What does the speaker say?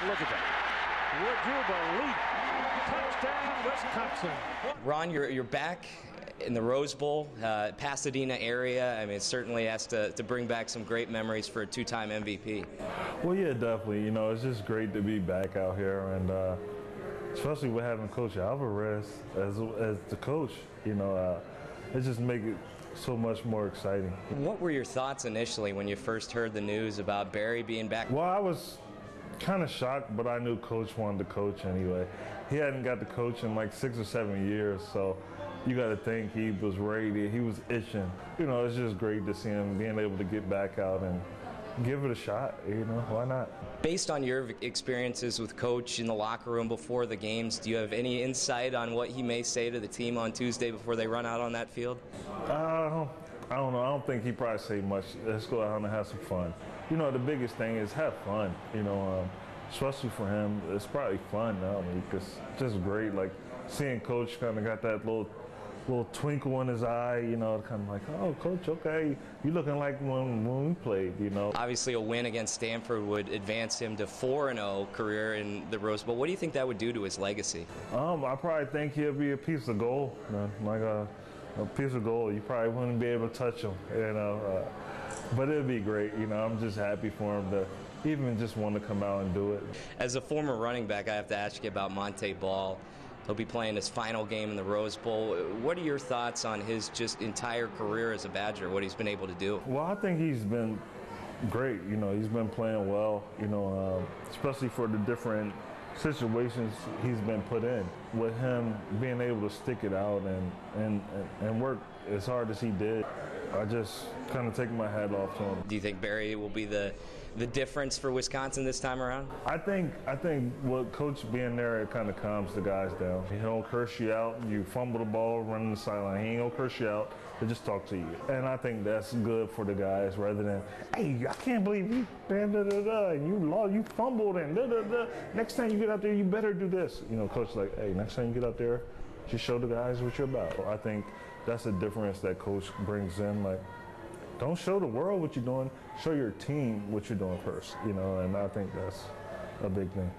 Look at that. Would you believe it? Touchdown, Wisconsin. Ron, you're back in the Rose Bowl, Pasadena area. I mean, it certainly has to bring back some great memories for a two-time MVP. Well, yeah, definitely. You know, it's just great to be back out here, and especially with having Coach Alvarez as the coach. You know, it just makes it so much more exciting. What were your thoughts initially when you first heard the news about Barry being back? Well, I was kind of shocked, but I knew Coach wanted to coach anyway. He hadn't got to coach in like 6 or 7 years, so you got to think he was ready. He was itching. You know, it's just great to see him being able to get back out and give it a shot. You know, why not? Based on your experiences with Coach in the locker room before the games, do you have any insight on what he may say to the team on Tuesday before they run out on that field? I don't know. I don't think he probably say much. Let's go out and have some fun. You know, the biggest thing is have fun. You know, especially for him, it's probably fun now because it's just great. Like seeing Coach kind of got that little twinkle in his eye, you know, kind of like, oh, Coach, okay, you looking like when we played, you know. Obviously, a win against Stanford would advance him to 4-0 career in the Rose Bowl. What do you think that would do to his legacy? I probably think he'll be a piece of gold, you know, like a piece of gold. You probably wouldn't be able to touch him, you know. But it'd be great, you know. I'm just happy for him to even just want to come out and do it. As a former running back, I have to ask you about Montee Ball. He'll be playing his final game in the Rose Bowl. What are your thoughts on his just entire career as a Badger, what he's been able to do? Well, I think he's been great. You know, he's been playing well, you know, especially for the different situations he's been put in. With him being able to stick it out and work as hard as he did, I just kind of take my hat off to him. Do you think Barry will be the difference for Wisconsin this time around? I think with Coach being there, it kind of calms the guys down. He don't curse you out. You fumble the ball, running the sideline. He ain't gonna curse you out. He'll just talk to you. And I think that's good for the guys rather than, hey, I can't believe you, you fumbled and Next time you get out there, you better do this. You know, Coach like, hey, next time you get out there, just show the guys what you're about. I think that's the difference that Coach brings in. Like, don't show the world what you're doing. Show your team what you're doing first, you know, and I think that's a big thing.